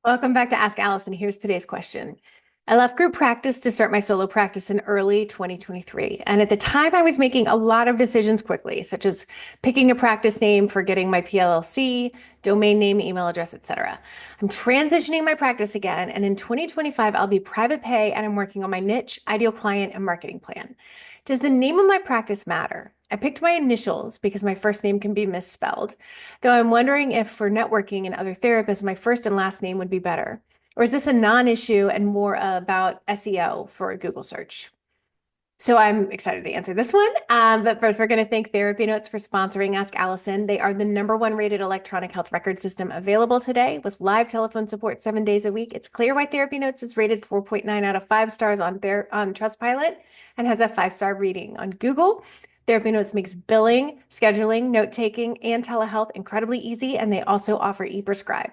Welcome back to Ask Allison. Here's today's question. I left group practice to start my solo practice in early 2023. And at the time, I was making a lot of decisions quickly, such as picking a practice name for getting my PLLC, domain name, email address, etc. I'm transitioning my practice again. And in 2025, I'll be private pay and I'm working on my niche, ideal client, and marketing plan. Does the name of my practice matter? I picked my initials because my first name can be misspelled, though I'm wondering if for networking and other therapists, my first and last name would be better. Or is this a non-issue and more about SEO for a Google search? So I'm excited to answer this one. But first, we're going to thank Therapy Notes for sponsoring Ask Allison. They are the #1 rated electronic health record system available today with live telephone support 7 days a week. It's clear why Therapy Notes is rated 4.9 out of 5 stars on Trustpilot and has a 5-star rating on Google. Therapy Notes makes billing, scheduling, note-taking, and telehealth incredibly easy, and they also offer e-prescribe.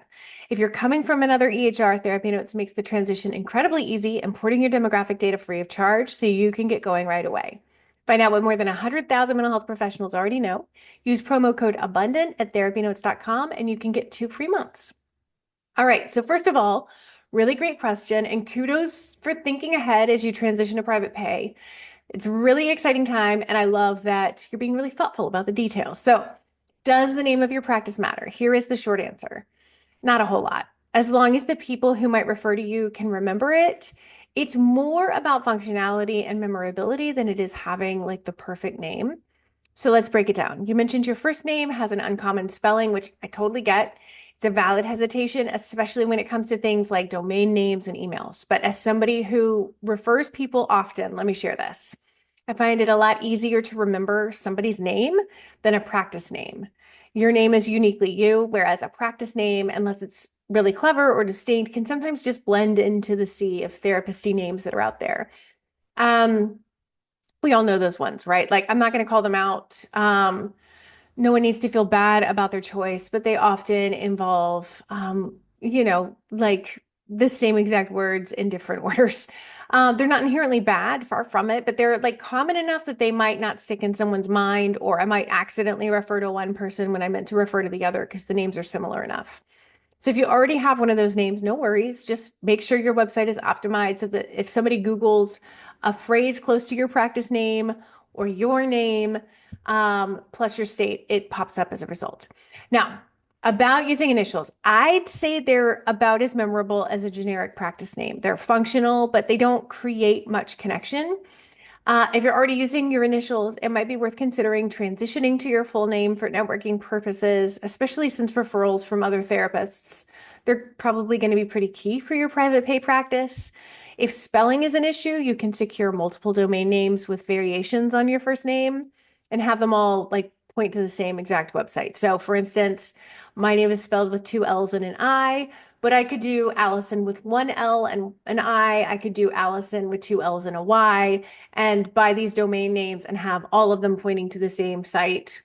If you're coming from another EHR, Therapy Notes makes the transition incredibly easy, importing your demographic data free of charge so you can get going right away. Find out what more than 100,000 mental health professionals already know. Use promo code ABUNDANT at therapynotes.com and you can get 2 free months. All right, so first of all, really great question, and kudos for thinking ahead as you transition to private pay. It's a really exciting time, and I love that you're being really thoughtful about the details. So, does the name of your practice matter? Here is the short answer. Not a whole lot. As long as the people who might refer to you can remember it, it's more about functionality and memorability than it is having like the perfect name. So let's break it down. You mentioned your first name has an uncommon spelling, which I totally get. It's a valid hesitation, especially when it comes to things like domain names and emails. But as somebody who refers people often, let me share this. I find it a lot easier to remember somebody's name than a practice name. Your name is uniquely you, whereas a practice name, unless it's really clever or distinct, can sometimes just blend into the sea of therapist-y names that are out there. Um, we all know those ones, right? Like, I'm not going to call them out. No one needs to feel bad about their choice, but they often involve, like the same exact words in different orders. They're not inherently bad, far from it, but they're like common enough that they might not stick in someone's mind, or I might accidentally refer to one person when I meant to refer to the other because the names are similar enough. So if you already have one of those names, no worries. Just make sure your website is optimized so that if somebody Googles a phrase close to your practice name or your name, plus your state, it pops up as a result. Now, about using initials, I'd say they're about as memorable as a generic practice name. They're functional, but they don't create much connection. If you're already using your initials, it might be worth considering transitioning to your full name for networking purposes, especially since referrals from other therapists, they're probably going to be pretty key for your private pay practice. If spelling is an issue, you can secure multiple domain names with variations on your first name and have them all like point to the same exact website. So for instance, my name is spelled with 2 L's and an I, but I could do Allison with 1 L and an I. I could do Allison with 2 L's and a Y and buy these domain names and have all of them pointing to the same site.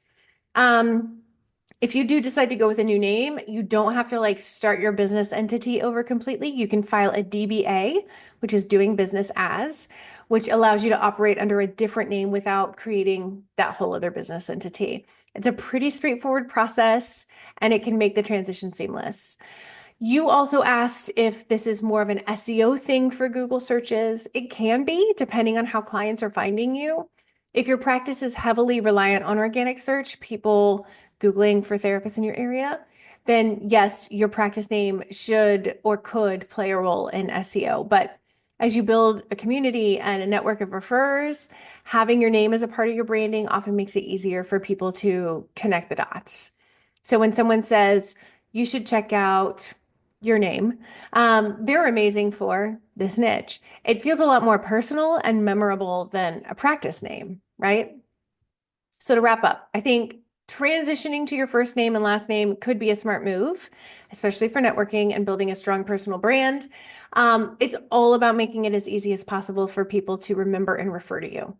Um, if you do decide to go with a new name, you don't have to like start your business entity over completely. You can file a DBA, which is doing business as, which allows you to operate under a different name without creating that whole other business entity. It's a pretty straightforward process and it can make the transition seamless. You also asked if this is more of an SEO thing for Google searches. It can be, depending on how clients are finding you. If your practice is heavily reliant on organic search, people Googling for therapists in your area, then yes, your practice name should or could play a role in SEO. But as you build a community and a network of referrers, having your name as a part of your branding often makes it easier for people to connect the dots. So when someone says, you should check out your name, they're amazing for this niche. It feels a lot more personal and memorable than a practice name, right? So to wrap up, I think transitioning to your first name and last name could be a smart move, especially for networking and building a strong personal brand. It's all about making it as easy as possible for people to remember and refer to you.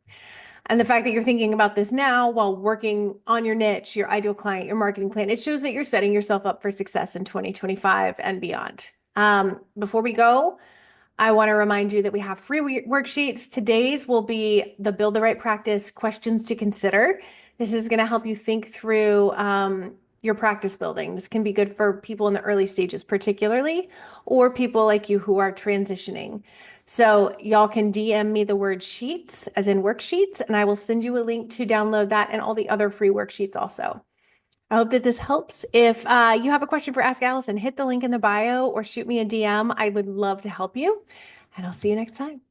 And the fact that you're thinking about this now while working on your niche, your ideal client, your marketing plan, it shows that you're setting yourself up for success in 2025 and beyond. Before we go, I want to remind you that we have free worksheets. Today's will be the Build the Right Practice questions to consider. This is going to help you think through your practice building. This can be good for people in the early stages, particularly, or people like you who are transitioning. So y'all can DM me the word sheets, as in worksheets, and I will send you a link to download that and all the other free worksheets also. I hope that this helps. If you have a question for Ask Allison, hit the link in the bio or shoot me a DM. I would love to help you, and I'll see you next time.